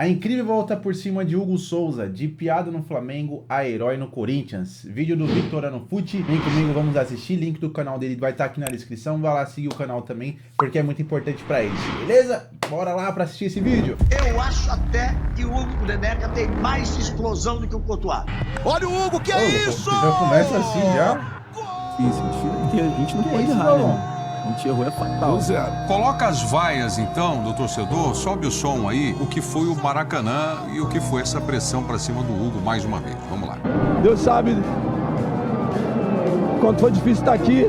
A incrível volta por cima de Hugo Souza, de piada no Flamengo a herói no Corinthians. Vídeo do Victor Anofute. Vem comigo, vamos assistir. Link do canal dele vai estar aqui na descrição. Vai lá seguir o canal também, porque é muito importante pra ele. Beleza? Bora lá pra assistir esse vídeo. Eu acho até que o Hugo Neneca tem mais explosão do que o Courtois. Olha o Hugo, que é isso? Já começa assim, já. A gente não pode errar, né? A gente errou é fatal. 1-0. Coloca as vaias, então, do torcedor, sobe o som aí, o que foi o Maracanã e o que foi essa pressão pra cima do Hugo mais uma vez. Vamos lá. Deus sabe quanto foi difícil estar aqui.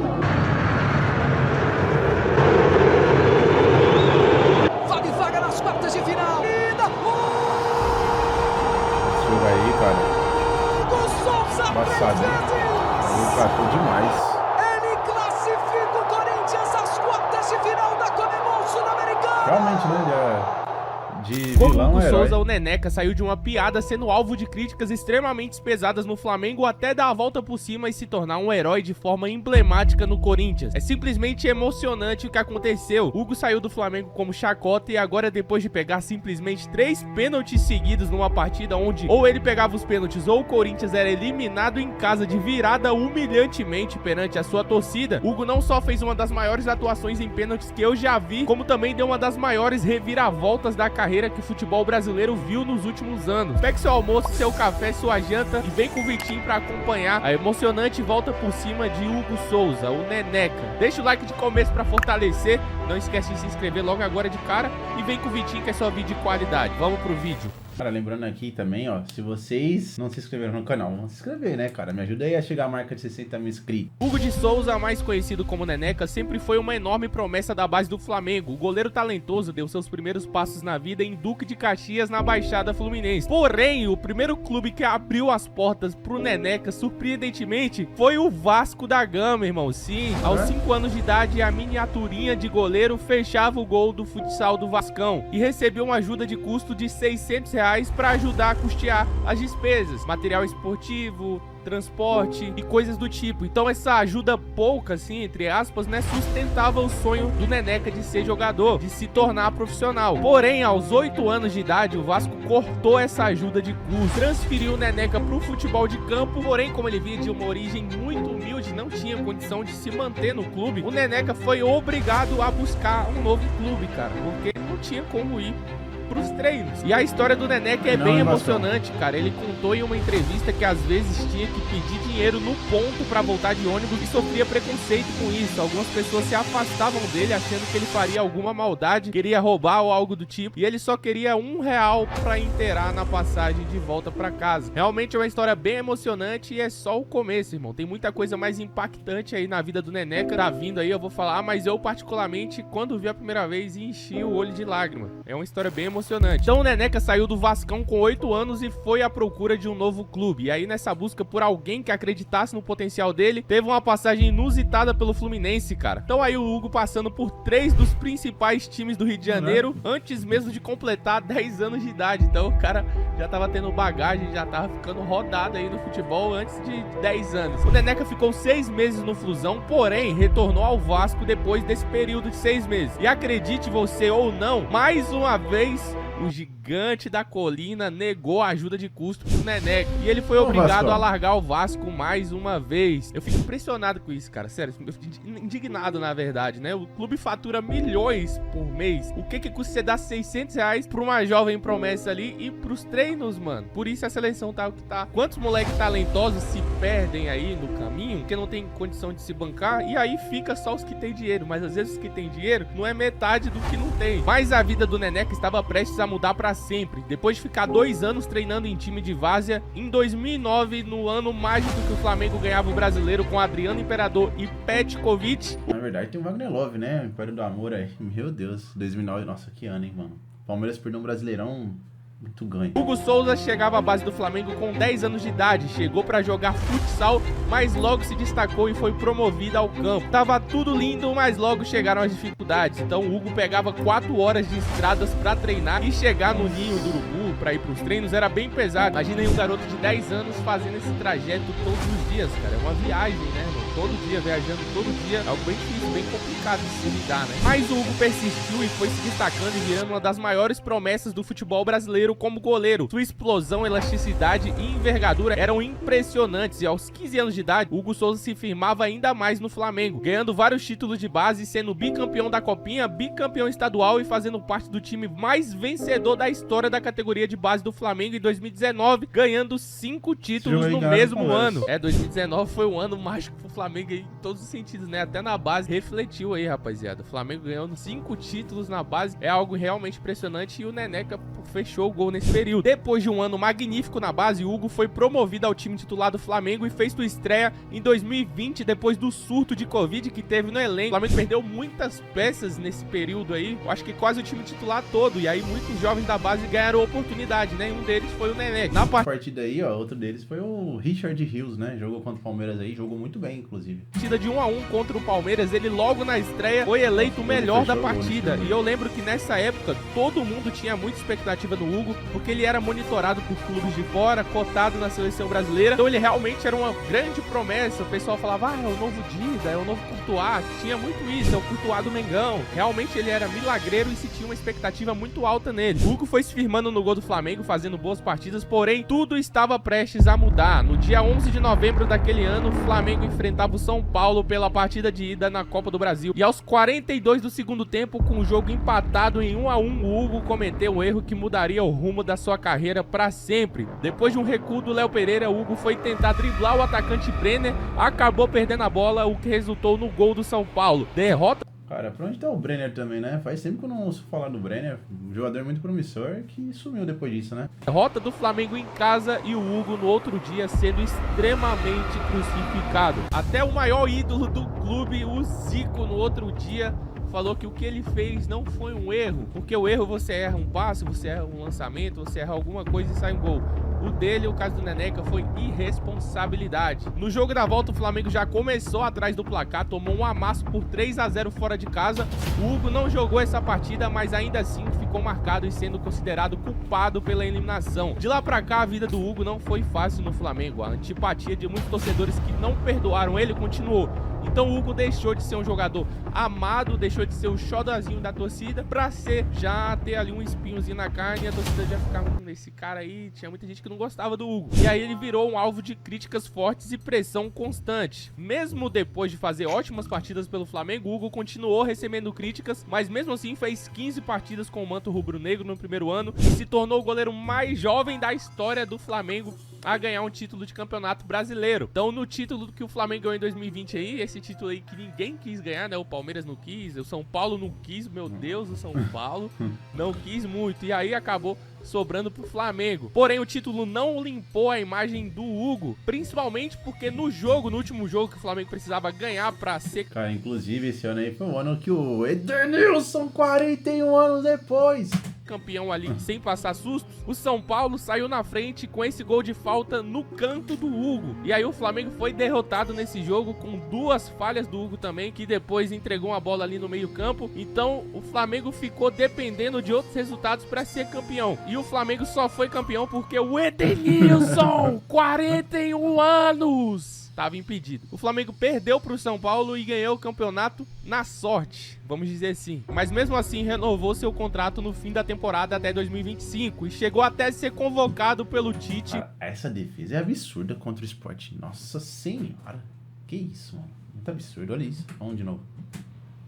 Sobe vaga nas quartas de final. Jogo aí, cara. Hugo Souza, Embaçado, hein? Ele tratou demais. ele classifica o Corinthians às quartas de final da Conmebol Sul-Americana. Realmente, né? De Como vilão Hugo a herói. Souza, o Neneca saiu de uma piada sendo alvo de críticas extremamente pesadas no Flamengo até dar a volta por cima e se tornar um herói de forma emblemática no Corinthians. É simplesmente emocionante o que aconteceu. Hugo saiu do Flamengo como chacota e agora, depois de pegar simplesmente 3 pênaltis seguidos numa partida onde ou ele pegava os pênaltis ou o Corinthians era eliminado em casa de virada humilhantemente perante a sua torcida, Hugo não só fez uma das maiores atuações em pênaltis que eu já vi, como também deu uma das maiores reviravoltas da carreira que o futebol brasileiro viu nos últimos anos. Pegue seu almoço, seu café, sua janta e vem com o Vitinho pra acompanhar a emocionante volta por cima de Hugo Souza, o Neneca. Deixa o like de começo pra fortalecer, não esquece de se inscrever logo agora de cara e vem com o Vitinho que é só vídeo de qualidade. Vamos pro vídeo. Cara, lembrando aqui também, ó, se vocês não se inscreveram no canal, vão se inscrever, né, cara? Me ajuda aí a chegar a marca de 60 mil inscritos. Hugo de Souza, mais conhecido como Neneca, sempre foi uma enorme promessa da base do Flamengo. O goleiro talentoso deu seus primeiros passos na vida em Duque de Caxias, na Baixada Fluminense. Porém, o primeiro clube que abriu as portas pro Neneca, surpreendentemente, foi o Vasco da Gama, irmão. Sim, aos 5 anos de idade, a miniaturinha de goleiro fechava o gol do futsal do Vascão e recebeu uma ajuda de custo de R$600 para ajudar a custear as despesas, material esportivo, transporte e coisas do tipo. Então essa ajuda pouca, assim, entre aspas, né, sustentava o sonho do Neneca de ser jogador, de se tornar profissional. Porém, aos 8 anos de idade, o Vasco cortou essa ajuda de custo, transferiu o Neneca pro futebol de campo. Porém, como ele vinha de uma origem muito humilde, não tinha condição de se manter no clube, o Neneca foi obrigado a buscar um novo clube, cara, porque não tinha como ir pros treinos. E a história do Neneca é bem emocionante, cara. Ele contou em uma entrevista que às vezes tinha que pedir dinheiro no ponto pra voltar de ônibus e sofria preconceito com isso. Algumas pessoas se afastavam dele achando que ele faria alguma maldade, queria roubar ou algo do tipo, e ele só queria R$1 pra inteirar na passagem de volta pra casa. Realmente é uma história bem emocionante e é só o começo, irmão. Tem muita coisa mais impactante aí na vida do Neneca. Tá vindo aí, eu vou falar, mas eu particularmente, quando vi a primeira vez, enchi o olho de lágrima. É uma história bem emocionante. Então o Neneca saiu do Vascão com 8 anos e foi à procura de um novo clube. E aí nessa busca por alguém que acreditasse no potencial dele, teve uma passagem inusitada pelo Fluminense, cara. Então aí o Hugo passando por 3 dos principais times do Rio de Janeiro, antes mesmo de completar 10 anos de idade. Então o cara já tava tendo bagagem, já tava ficando rodado aí no futebol antes de 10 anos. O Neneca ficou 6 meses no Flusão, porém retornou ao Vasco depois desse período de 6 meses. E acredite você ou não, mais uma vez o gigante da colina negou a ajuda de custo pro Neneca. E ele foi obrigado a largar o Vasco mais uma vez. Eu fico impressionado com isso, cara. Sério, eu fico indignado, na verdade, né? O clube fatura milhões por mês. O que custa você dar R$600 pra uma jovem promessa ali e pros treinos, mano? Por isso a seleção tá o que tá. Quantos moleques talentosos se perdem aí no caminho, porque não tem condição de se bancar, e aí fica só os que tem dinheiro. Mas às vezes os que tem dinheiro não é metade do que não tem. Mas a vida do Neneca estava prestes a mudar pra sempre. Depois de ficar 2 anos treinando em time de várzea, em 2009, no ano mágico que o Flamengo ganhava o Brasileiro com Adriano Imperador e Petkovic. Na verdade tem o Wagner Love, né? O Império do Amor aí. Meu Deus, 2009, nossa, que ano, hein, mano. Palmeiras perdeu um Brasileirão muito ganho. Hugo Souza chegava à base do Flamengo com 10 anos de idade, chegou pra jogar futsal, mas logo se destacou e foi promovido ao campo. Tava tudo lindo, mas logo chegaram as dificuldades. Então o Hugo pegava 4 horas de estradas pra treinar e chegar no ninho do urubu pra ir pros treinos era bem pesado. Imagina aí um garoto de 10 anos fazendo esse trajeto todos os dias, cara. É uma viagem, né, irmão? todo dia, viajando todo dia, é algo bem difícil, bem complicado de se lidar, né? Mas o Hugo persistiu e foi se destacando e virando uma das maiores promessas do futebol brasileiro como goleiro. Sua explosão, elasticidade e envergadura eram impressionantes e aos 15 anos de idade, Hugo Souza se firmava ainda mais no Flamengo, ganhando vários títulos de base, sendo bicampeão da Copinha, bicampeão estadual e fazendo parte do time mais vencedor da história da categoria de base do Flamengo em 2019, ganhando 5 títulos no mesmo ano. 2019 foi um ano mágico pro Flamengo aí, em todos os sentidos, né? Até na base refletiu aí, rapaziada. O Flamengo ganhando 5 títulos na base é algo realmente impressionante e o Neneca fechou o gol nesse período. Depois de um ano magnífico na base, o Hugo foi promovido ao time titular do Flamengo e fez sua estreia em 2020, depois do surto de Covid que teve no elenco. O Flamengo perdeu muitas peças nesse período aí, eu acho que quase o time titular todo, e aí muitos jovens da base ganharam oportunidade, né? Um deles foi o Neneca. Na partida aí, ó, outro deles foi o Richard Rios, né? Jogou contra o Palmeiras aí, jogou muito bem, inclusive. Partida de 1-1 contra o Palmeiras, ele logo na estreia foi eleito o melhor da partida. E eu lembro que nessa época todo mundo tinha muita expectativa no Hugo, porque ele era monitorado por clubes de fora, cotado na seleção brasileira. Então ele realmente era uma grande promessa. O pessoal falava, é o novo Dida, é o novo Courtois. Tinha muito isso, é o Courtois do Mengão. Realmente ele era milagreiro e se tinha uma expectativa muito alta nele. O Hugo foi se firmando no gol do Flamengo, fazendo boas partidas, porém tudo estava prestes a mudar. No dia 11 de novembro daquele ano, o Flamengo enfrentava o São Paulo pela partida de ida na Copa do Brasil. E aos 42 do segundo tempo, com o jogo empatado em 1-1, o Hugo cometeu um erro que mudaria o rumo da sua carreira para sempre. Depois de um recuo do Léo Pereira, o Hugo foi tentar driblar o atacante Brenner, acabou perdendo a bola, o que resultou no gol do São Paulo. Derrota. Cara, pra onde tá o Brenner também, né? Faz tempo que eu não ouço falar do Brenner. Um jogador muito promissor que sumiu depois disso, né? Derrota do Flamengo em casa e o Hugo no outro dia sendo extremamente crucificado. Até o maior ídolo do clube, o Zico, no outro dia falou que o que ele fez não foi um erro, porque o erro você erra um passe, você erra um lançamento, você erra alguma coisa e sai um gol. O dele, o caso do Neneca, foi irresponsabilidade. No jogo da volta, o Flamengo já começou atrás do placar, tomou um amasso por 3-0 fora de casa. O Hugo não jogou essa partida, mas ainda assim ficou marcado e sendo considerado culpado pela eliminação. De lá pra cá, a vida do Hugo não foi fácil no Flamengo. A antipatia de muitos torcedores que não perdoaram ele continuou. Então o Hugo deixou de ser um jogador amado, deixou de ser o xodozinho da torcida pra ser, já ter ali um espinhozinho na carne e a torcida já ficava com esse cara aí. Tinha muita gente que não gostava do Hugo. E aí ele virou um alvo de críticas fortes e pressão constante. Mesmo depois de fazer ótimas partidas pelo Flamengo, o Hugo continuou recebendo críticas, mas mesmo assim fez 15 partidas com o manto rubro-negro no primeiro ano e se tornou o goleiro mais jovem da história do Flamengo a ganhar um título de campeonato brasileiro. Então no título que o Flamengo ganhou em 2020 aí, esse título aí que ninguém quis ganhar, né? O Palmeiras não quis, o São Paulo não quis, meu Deus, o São Paulo não quis muito. E aí acabou sobrando pro Flamengo. Porém, o título não limpou a imagem do Hugo, principalmente porque no último jogo que o Flamengo precisava ganhar pra ser... Cara, inclusive esse ano aí foi o ano que o Edenilson, 41 anos depois, campeão ali sem passar sustos, o São Paulo saiu na frente com esse gol de falta no canto do Hugo. E aí o Flamengo foi derrotado nesse jogo com 2 falhas do Hugo também, que depois entregou uma bola ali no meio campo. Então o Flamengo ficou dependendo de outros resultados para ser campeão. E o Flamengo só foi campeão porque o Edenilson, 41 anos, estava impedido. O Flamengo perdeu para o São Paulo e ganhou o campeonato na sorte, vamos dizer assim. Mas mesmo assim renovou seu contrato no fim da temporada até 2025 e chegou até a ser convocado pelo Tite. Cara, essa defesa é absurda contra o Sport. Nossa senhora, que isso, mano. Muito absurdo, olha isso. Vamos de novo.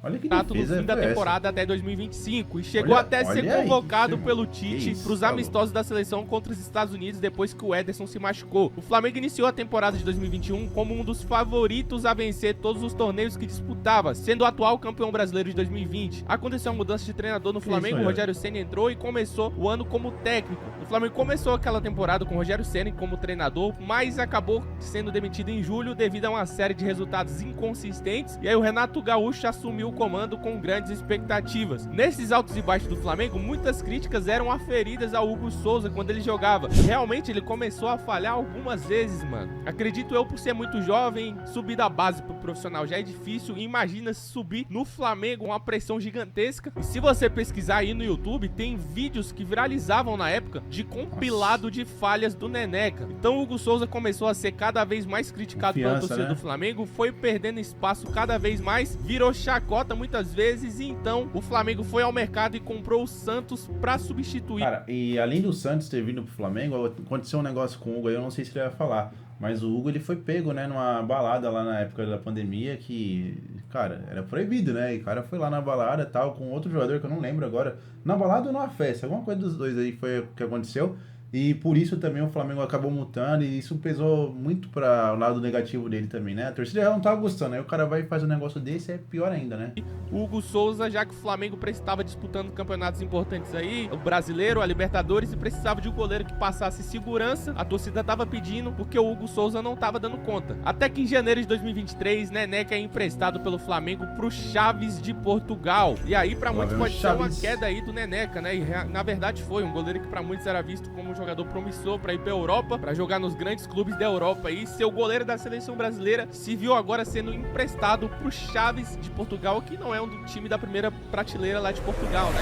Olha que no fim da temporada até 2025 e chegou até a ser convocado pelo Tite para os amistosos da seleção contra os Estados Unidos depois que o Ederson se machucou. O Flamengo iniciou a temporada de 2021 como um dos favoritos a vencer todos os torneios que disputava, sendo o atual campeão brasileiro de 2020. Aconteceu uma mudança de treinador no Flamengo, o Rogério Ceni entrou e começou o ano como técnico. O Flamengo começou aquela temporada com o Rogério Ceni como treinador, mas acabou sendo demitido em julho devido a uma série de resultados inconsistentes, e aí o Renato Gaúcho assumiu comando com grandes expectativas. Nesses altos e baixos do Flamengo, muitas críticas eram aferidas ao Hugo Souza quando ele jogava. Realmente ele começou a falhar algumas vezes, mano. Acredito eu, por ser muito jovem, subir da base pro profissional já é difícil. Imagina subir no Flamengo, uma pressão gigantesca. E se você pesquisar aí no YouTube, tem vídeos que viralizavam na época de compilado de falhas do Neneca. Então o Hugo Souza começou a ser cada vez mais criticado pela torcida do Flamengo, foi perdendo espaço cada vez mais, virou chacota muitas vezes, e então o Flamengo foi ao mercado e comprou o Santos pra substituir. Cara, e além do Santos ter vindo pro Flamengo, aconteceu um negócio com o Hugo aí, eu não sei se ele vai falar, mas o Hugo, ele foi pego, né, numa balada lá na época da pandemia que, cara, era proibido, né, e o cara foi lá na balada tal, com outro jogador que eu não lembro agora, na balada ou numa festa, alguma coisa dos dois aí foi o que aconteceu. E por isso também o Flamengo acabou multando, e isso pesou muito para o lado negativo dele também, né? A torcida já não tava gostando, aí o cara vai e faz um negócio desse, é pior ainda, né? O Hugo Souza, já que o Flamengo estava disputando campeonatos importantes aí, o Brasileiro, a Libertadores, e precisava de um goleiro que passasse segurança, a torcida tava pedindo, porque o Hugo Souza não tava dando conta. Até que em janeiro de 2023, Neneca é emprestado pelo Flamengo pro Chaves de Portugal. E aí pra muitos pode ser uma queda aí do Neneca, né? E na verdade foi um goleiro que pra muitos era visto como um jogador promissor para ir para Europa, para jogar nos grandes clubes da Europa, e ser o goleiro da seleção brasileira se viu agora sendo emprestado pro Chaves de Portugal, que não é um time da primeira prateleira lá de Portugal, né?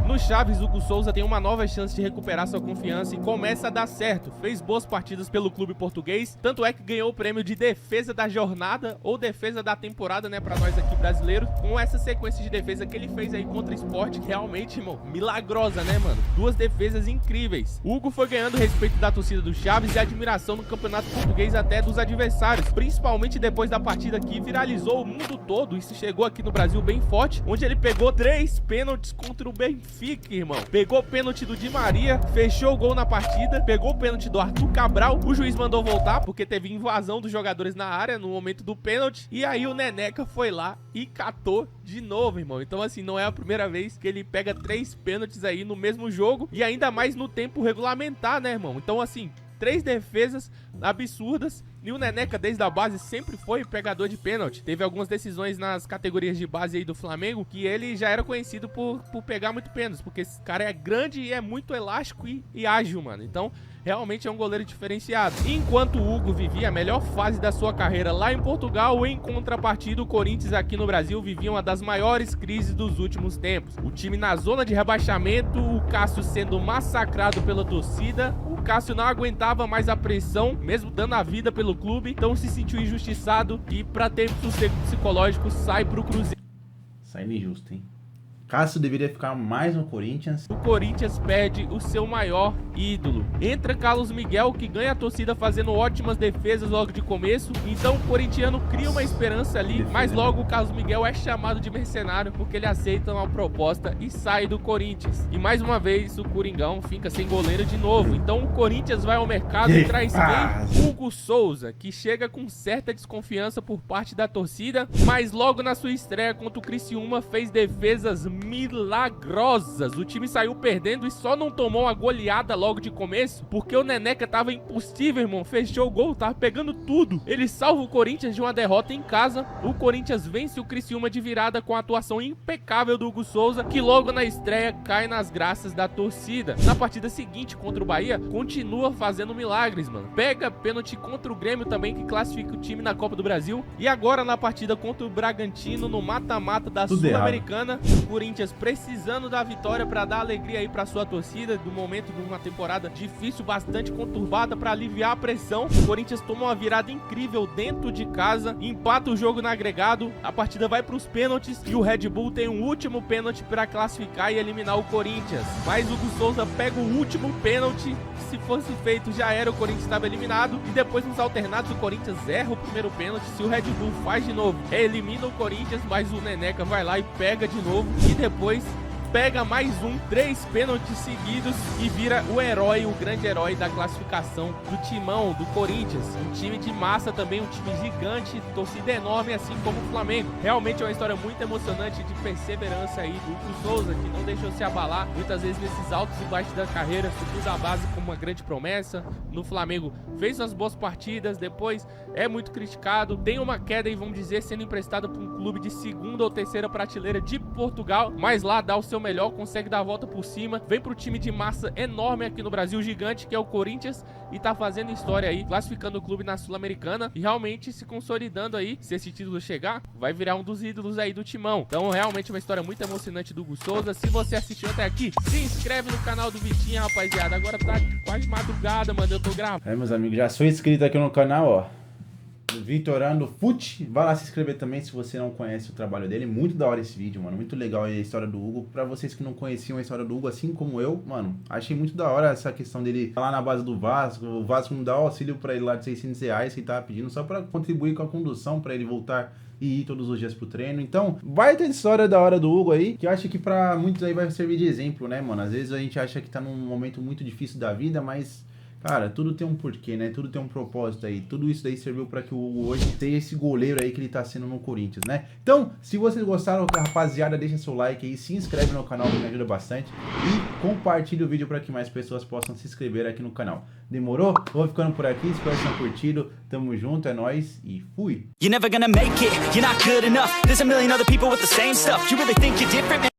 No Chaves, Hugo Souza tem uma nova chance de recuperar sua confiança e começa a dar certo. Fez boas partidas pelo clube português, tanto é que ganhou o prêmio de defesa da jornada ou defesa da temporada, né, pra nós aqui brasileiros, com essa sequência de defesa que ele fez aí contra o Sport, realmente, irmão, milagrosa, né, mano? Duas defesas incríveis. O Hugo foi ganhando respeito da torcida do Chaves e admiração no campeonato português até dos adversários, principalmente depois da partida que viralizou o mundo todo. Isso chegou aqui no Brasil bem forte, onde ele pegou 3 pênaltis contra o Benfica, irmão. Pegou o pênalti do Di Maria, fechou o gol na partida, pegou o pênalti do Arthur Cabral, o juiz mandou voltar porque teve invasão dos jogadores na área no momento do pênalti, e aí o Neneca foi lá e catou de novo, irmão. Então assim, não é a primeira vez que ele pega 3 pênaltis aí no mesmo jogo, e ainda mais no tempo regulamentar, né, irmão? Então assim, 3 defesas absurdas, e o Neneca desde a base sempre foi pegador de pênalti. Teve algumas decisões nas categorias de base aí do Flamengo que ele já era conhecido por pegar muito pênalti, porque esse cara é grande e é muito elástico e ágil, mano. Então realmente é um goleiro diferenciado. Enquanto o Hugo vivia a melhor fase da sua carreira lá em Portugal, em contrapartida o Corinthians aqui no Brasil vivia uma das maiores crises dos últimos tempos. O time na zona de rebaixamento, o Cássio sendo massacrado pela torcida, o Cássio não aguentava mais a pressão, mesmo dando a vida pelo clube, então se sentiu injustiçado e, pra ter sossego psicológico, sai pro Cruzeiro. Saindo injusto, hein? Cássio deveria ficar mais no Corinthians. O Corinthians perde o seu maior ídolo. Entra Carlos Miguel, que ganha a torcida fazendo ótimas defesas logo de começo. Então o corintiano cria uma esperança ali, mas logo o Carlos Miguel é chamado de mercenário porque ele aceita uma proposta e sai do Corinthians. E mais uma vez o Coringão fica sem goleiro de novo. Então o Corinthians vai ao mercado e traz quem? Hugo Souza, que chega com certa desconfiança por parte da torcida, mas logo na sua estreia contra o Criciúma fez defesas milagrosas. O time saiu perdendo e só não tomou uma goleada logo de começo porque o Neneca tava impossível, irmão. Fechou o gol, tava pegando tudo. Ele salva o Corinthians de uma derrota em casa. O Corinthians vence o Criciúma de virada com a atuação impecável do Hugo Souza, que logo na estreia cai nas graças da torcida. Na partida seguinte contra o Bahia, continua fazendo milagres, mano. Pega pênalti contra o Grêmio também, que classifica o time na Copa do Brasil. E agora na partida contra o Bragantino, no mata-mata da Sul-Americana, o Corinthians precisando da vitória para dar alegria aí para sua torcida, do momento de uma temporada difícil, bastante conturbada, para aliviar a pressão. O Corinthians toma uma virada incrível dentro de casa, empata o jogo no agregado, a partida vai para os pênaltis e o Red Bull tem um último pênalti para classificar e eliminar o Corinthians. Mas o Hugo Souza pega o último pênalti, se fosse feito já era, o Corinthians estava eliminado, e depois nos alternados o Corinthians erra o primeiro pênalti. Se o Red Bull faz de novo, elimina o Corinthians, mas o Neneca vai lá e pega de novo, e depois pega mais 3 pênaltis seguidos e vira o herói, o grande herói da classificação do timão do Corinthians. Um time de massa também, um time gigante, torcida enorme, assim como o Flamengo. Realmente é uma história muito emocionante de perseverança aí do Hugo Souza, que não deixou se abalar, muitas vezes nesses altos e baixos da carreira, subiu da base como uma grande promessa. No Flamengo fez as boas partidas, depois é muito criticado, tem uma queda aí, vamos dizer, sendo emprestado para um clube de segunda ou terceira prateleira de Portugal, mas lá dá o seu melhor, consegue dar a volta por cima, vem pro time de massa enorme aqui no Brasil, gigante, que é o Corinthians, e tá fazendo história aí, classificando o clube na Sul-Americana e realmente se consolidando aí. Se esse título chegar, vai virar um dos ídolos aí do timão. Então realmente uma história muito emocionante do Hugo Souza. Se você assistiu até aqui, se inscreve no canal do Vitinho, rapaziada. Agora tá quase madrugada, mano, eu tô gravando. Meus amigos, já sou inscrito aqui no canal, ó, Vitorano Fute. Vai lá se inscrever também se você não conhece o trabalho dele. Muito da hora esse vídeo, mano. Muito legal a história do Hugo. Pra vocês que não conheciam a história do Hugo, assim como eu, mano, achei muito da hora essa questão dele lá na base do Vasco. O Vasco não dá auxílio pra ele lá de R$600 que ele tava pedindo só pra contribuir com a condução, pra ele voltar e ir todos os dias pro treino. Então, vai ter história da hora do Hugo aí, que eu acho que pra muitos aí vai servir de exemplo, né, mano? Às vezes a gente acha que tá num momento muito difícil da vida, mas cara, tudo tem um porquê, né? Tudo tem um propósito aí. Tudo isso daí serviu pra que o Hugo hoje tenha esse goleiro aí que ele tá sendo no Corinthians, né? Então, se vocês gostaram, rapaziada, deixa seu like aí, se inscreve no canal que me ajuda bastante e compartilha o vídeo pra que mais pessoas possam se inscrever aqui no canal. Demorou? Vou ficando por aqui, espero que tenham curtido. Tamo junto, é nóis e fui! You're never gonna make it, you're not good enough. There's a million other people with the same stuff. You really think you're different, man?